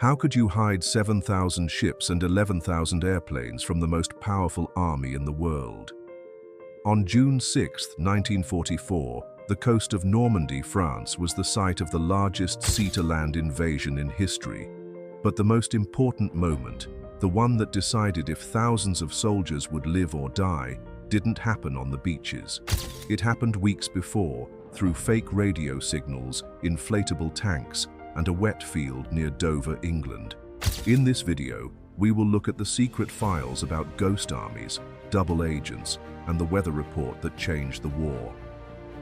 How could you hide 7,000 ships and 11,000 airplanes from the most powerful army in the world? On June 6, 1944, the coast of Normandy, France, was the site of the largest sea-to-land invasion in history. But the most important moment, the one that decided if thousands of soldiers would live or die, didn't happen on the beaches. It happened weeks before, through fake radio signals, inflatable tanks, and a wet field near Dover, England. In this video, we will look at the secret files about ghost armies, double agents, and the weather report that changed the war.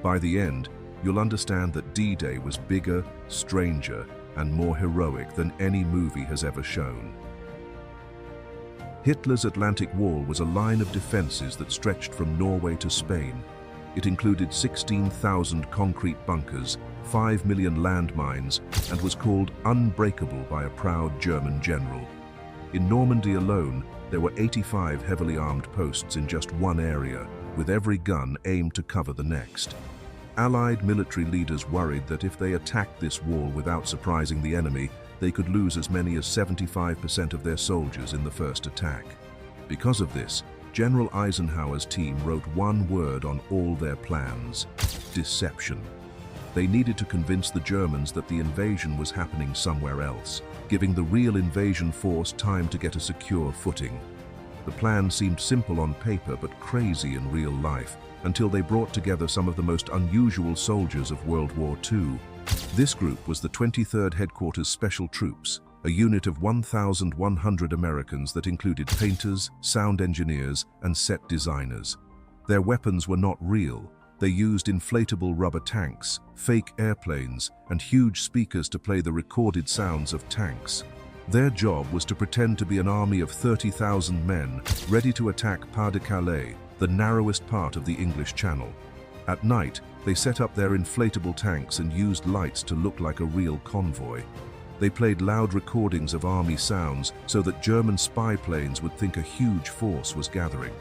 By the end, you'll understand that D-Day was bigger, stranger, and more heroic than any movie has ever shown. Hitler's Atlantic Wall was a line of defenses that stretched from Norway to Spain. It included 16,000 concrete bunkers, 5 million landmines, and was called unbreakable by a proud German general. In Normandy alone, there were 85 heavily armed posts in just one area, with every gun aimed to cover the next. Allied military leaders worried that if they attacked this wall without surprising the enemy, they could lose as many as 75% of their soldiers in the first attack. Because of this, General Eisenhower's team wrote one word on all their plans: deception. They needed to convince the Germans that the invasion was happening somewhere else, giving the real invasion force time to get a secure footing. The plan seemed simple on paper but crazy in real life, until they brought together some of the most unusual soldiers of World War II. This group was the 23rd Headquarters Special Troops, a unit of 1,100 Americans that included painters, sound engineers, and set designers. Their weapons were not real. They used inflatable rubber tanks, fake airplanes, and huge speakers to play the recorded sounds of tanks. Their job was to pretend to be an army of 30,000 men ready to attack Pas-de-Calais, the narrowest part of the English Channel. At night, they set up their inflatable tanks and used lights to look like a real convoy. They played loud recordings of army sounds so that German spy planes would think a huge force was gathering.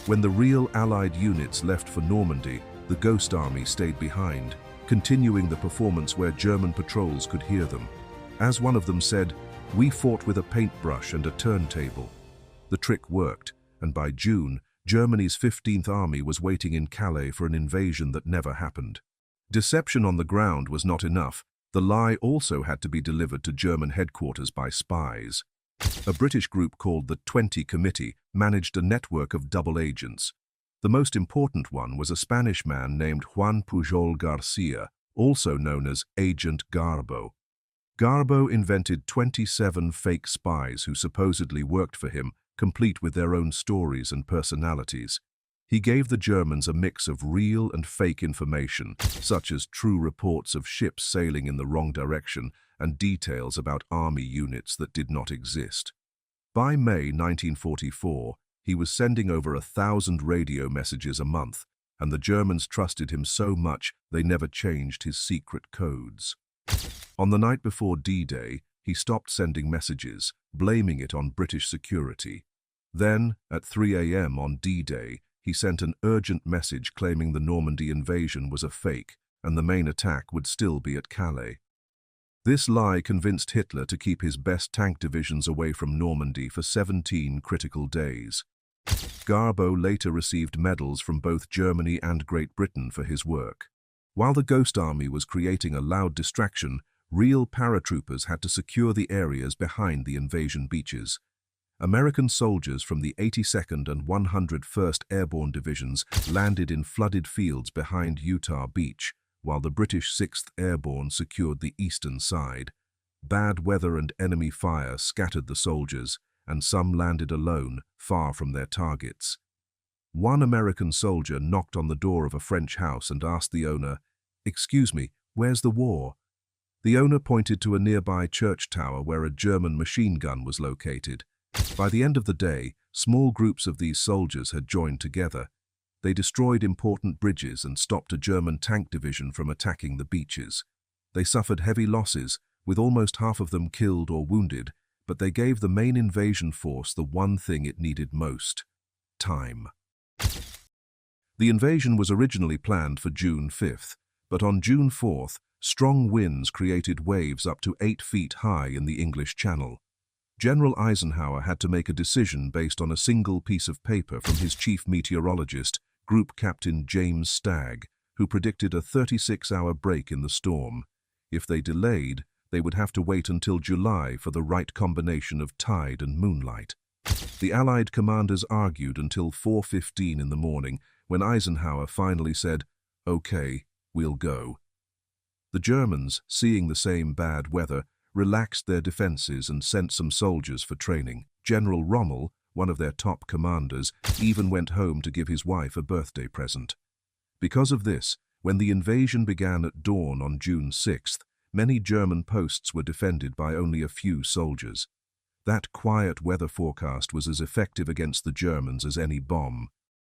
When the real Allied units left for Normandy, the Ghost Army stayed behind, continuing the performance where German patrols could hear them. As one of them said, "We fought with a paintbrush and a turntable." The trick worked, and by June, Germany's 15th Army was waiting in Calais for an invasion that never happened. Deception on the ground was not enough. The lie also had to be delivered to German headquarters by spies. A British group called the 20 Committee managed a network of double agents. The most important one was a Spanish man named Juan Pujol Garcia, also known as Agent Garbo. Garbo invented 27 fake spies who supposedly worked for him, complete with their own stories and personalities. He gave the Germans a mix of real and fake information, such as true reports of ships sailing in the wrong direction and details about army units that did not exist. By May 1944, he was sending over 1,000 radio messages a month, and the Germans trusted him so much they never changed his secret codes. On the night before D-Day, he stopped sending messages, blaming it on British security. Then, at 3 a.m. on D-Day, he sent an urgent message claiming the Normandy invasion was a fake and the main attack would still be at Calais. This lie convinced Hitler to keep his best tank divisions away from Normandy for 17 critical days. Garbo later received medals from both Germany and Great Britain for his work. While the Ghost Army was creating a loud distraction, real paratroopers had to secure the areas behind the invasion beaches. American soldiers from the 82nd and 101st Airborne Divisions landed in flooded fields behind Utah Beach, while the British 6th Airborne secured the eastern side. Bad weather and enemy fire scattered the soldiers, and some landed alone, far from their targets. One American soldier knocked on the door of a French house and asked the owner, "Excuse me, where's the war?" The owner pointed to a nearby church tower where a German machine gun was located. By the end of the day, small groups of these soldiers had joined together. They destroyed important bridges and stopped a German tank division from attacking the beaches. They suffered heavy losses, with almost half of them killed or wounded, but they gave the main invasion force the one thing it needed most: time. The invasion was originally planned for June 5th, but on June 4th, Strong winds created waves up to 8 feet high in the English Channel. General Eisenhower had to make a decision based on a single piece of paper from his chief meteorologist, Group Captain James Stagg, who predicted a 36-hour break in the storm. If they delayed, they would have to wait until July for the right combination of tide and moonlight. The Allied commanders argued until 4:15 in the morning, when Eisenhower finally said, "Okay, we'll go." The Germans, seeing the same bad weather, relaxed their defenses and sent some soldiers for training. General Rommel, one of their top commanders, even went home to give his wife a birthday present. Because of this, when the invasion began at dawn on June 6th, many German posts were defended by only a few soldiers. That quiet weather forecast was as effective against the Germans as any bomb.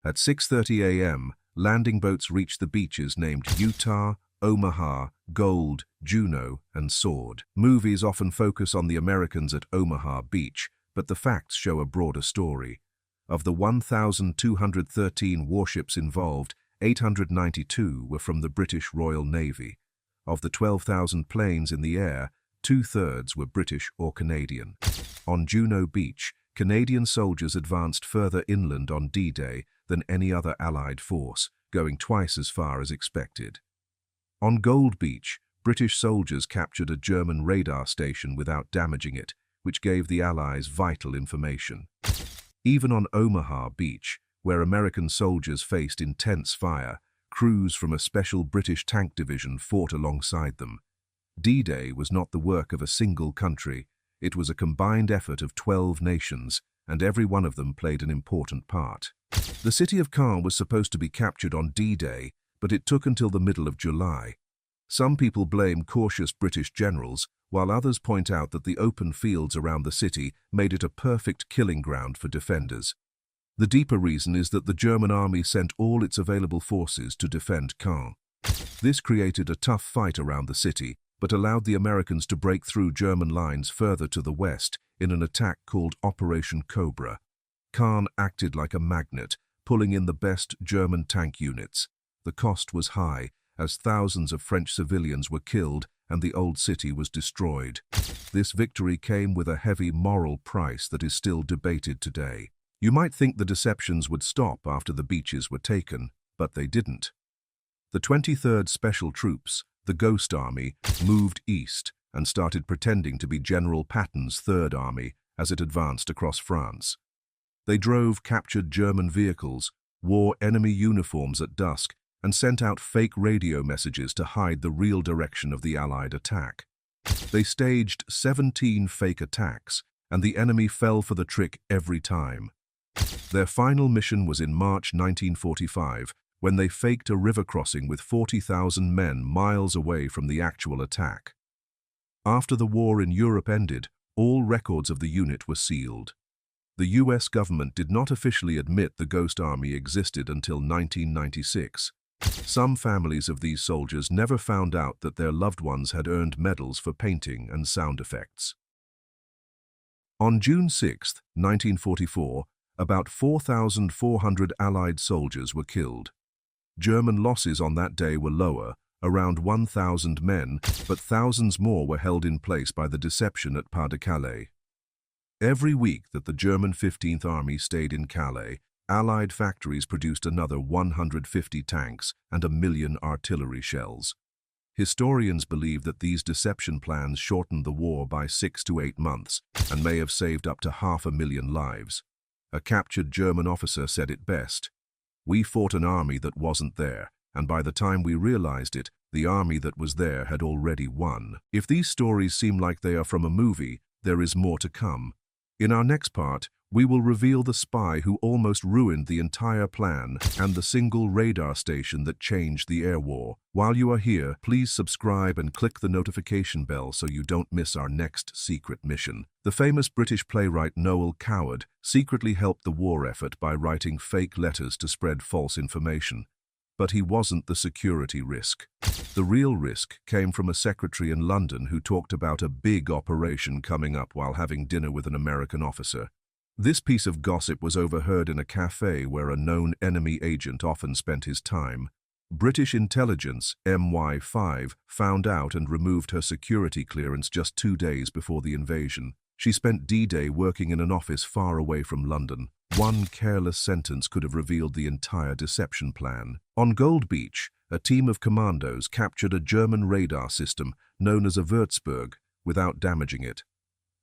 At 6:30 a.m., landing boats reached the beaches named Utah, Omaha, Gold, Juno, and Sword. Movies often focus on the Americans at Omaha Beach, but the facts show a broader story. Of the 1,213 warships involved, 892 were from the British Royal Navy. Of the 12,000 planes in the air, 2/3 were British or Canadian. On Juno Beach, Canadian soldiers advanced further inland on D-Day than any other Allied force, going twice as far as expected. On Gold Beach, British soldiers captured a German radar station without damaging it, which gave the Allies vital information. Even on Omaha Beach, where American soldiers faced intense fire, crews from a special British tank division fought alongside them. D-Day was not the work of a single country. It was a combined effort of 12 nations, and every one of them played an important part. The city of Caen was supposed to be captured on D-Day, but it took until the middle of July. Some people blame cautious British generals, while others point out that the open fields around the city made it a perfect killing ground for defenders. The deeper reason is that the German army sent all its available forces to defend Caen. This created a tough fight around the city, but allowed the Americans to break through German lines further to the west in an attack called Operation Cobra. Caen acted like a magnet, pulling in the best German tank units. The cost was high, as thousands of French civilians were killed and the old city was destroyed. This victory came with a heavy moral price that is still debated today. You might think the deceptions would stop after the beaches were taken, but they didn't. The 23rd Special Troops, the Ghost Army, moved east and started pretending to be General Patton's Third Army as it advanced across France. They drove captured German vehicles, wore enemy uniforms at dusk, and sent out fake radio messages to hide the real direction of the Allied attack. They staged 17 fake attacks, and the enemy fell for the trick every time. Their final mission was in March 1945, when they faked a river crossing with 40,000 men miles away from the actual attack. After the war in Europe ended, all records of the unit were sealed. The US government did not officially admit the Ghost Army existed until 1996. Some families of these soldiers never found out that their loved ones had earned medals for painting and sound effects. On June 6, 1944, about 4,400 Allied soldiers were killed. German losses on that day were lower, around 1,000 men, but thousands more were held in place by the deception at Pas de Calais. Every week that the German 15th Army stayed in Calais, Allied factories produced another 150 tanks and 1 million artillery shells. Historians believe that these deception plans shortened the war by 6 to 8 months and may have saved up to 500,000 lives. A captured German officer said it best: "We fought an army that wasn't there, and by the time we realized it, the army that was there had already won." If these stories seem like they are from a movie, there is more to come. In our next part, we will reveal the spy who almost ruined the entire plan and the single radar station that changed the air war. While you are here, please subscribe and click the notification bell so you don't miss our next secret mission. The famous British playwright Noel Coward secretly helped the war effort by writing fake letters to spread false information. But he wasn't the security risk. The real risk came from a secretary in London who talked about a big operation coming up while having dinner with an American officer. This piece of gossip was overheard in a cafe where a known enemy agent often spent his time. British intelligence, MI5, found out and removed her security clearance just 2 days before the invasion. She spent D-Day working in an office far away from London. One careless sentence could have revealed the entire deception plan. On Gold Beach, a team of commandos captured a German radar system known as a Würzburg without damaging it.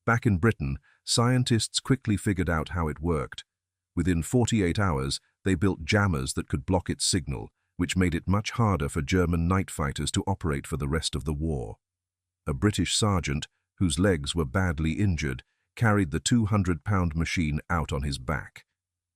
Back in Britain, scientists quickly figured out how it worked. Within 48 hours, they built jammers that could block its signal, which made it much harder for German night fighters to operate for the rest of the war. A British sergeant, whose legs were badly injured, carried the 200-pound machine out on his back.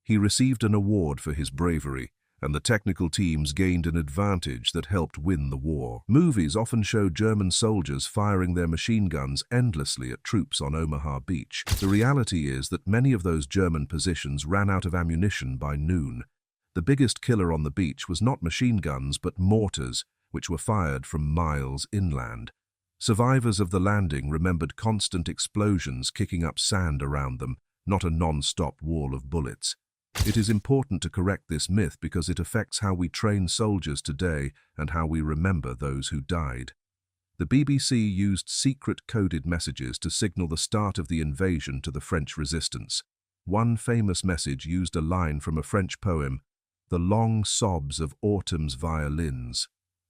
He received an award for his bravery, and the technical teams gained an advantage that helped win the war. Movies often show German soldiers firing their machine guns endlessly at troops on Omaha Beach. The reality is that many of those German positions ran out of ammunition by noon. The biggest killer on the beach was not machine guns but mortars, which were fired from miles inland. Survivors of the landing remembered constant explosions kicking up sand around them, not a non-stop wall of bullets. It is important to correct this myth because it affects how we train soldiers today and how we remember those who died. The BBC used secret coded messages to signal the start of the invasion to the French resistance. One famous message used a line from a French poem, "The long sobs of autumn's violins."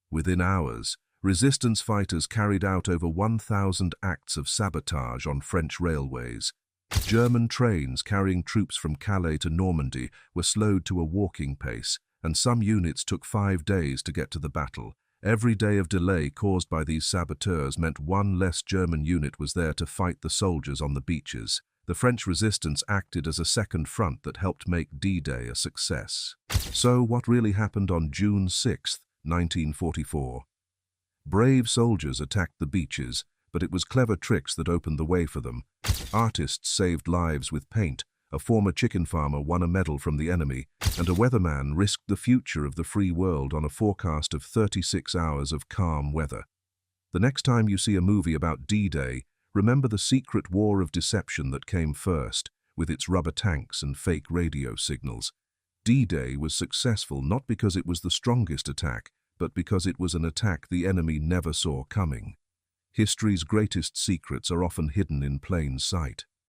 Within hours, resistance fighters carried out over 1,000 acts of sabotage on French railways. German trains carrying troops from Calais to Normandy were slowed to a walking pace, and some units took 5 days to get to the battle. Every day of delay caused by these saboteurs meant one less German unit was there to fight the soldiers on the beaches. The French resistance acted as a second front that helped make D-Day a success. So what really happened on June 6, 1944? Brave soldiers attacked the beaches, but it was clever tricks that opened the way for them. Artists saved lives with paint, a former chicken farmer won a medal from the enemy, and a weatherman risked the future of the free world on a forecast of 36 hours of calm weather. The next time you see a movie about D-Day, remember the secret war of deception that came first, with its rubber tanks and fake radio signals. D-Day was successful not because it was the strongest attack, but because it was an attack the enemy never saw coming. History's greatest secrets are often hidden in plain sight.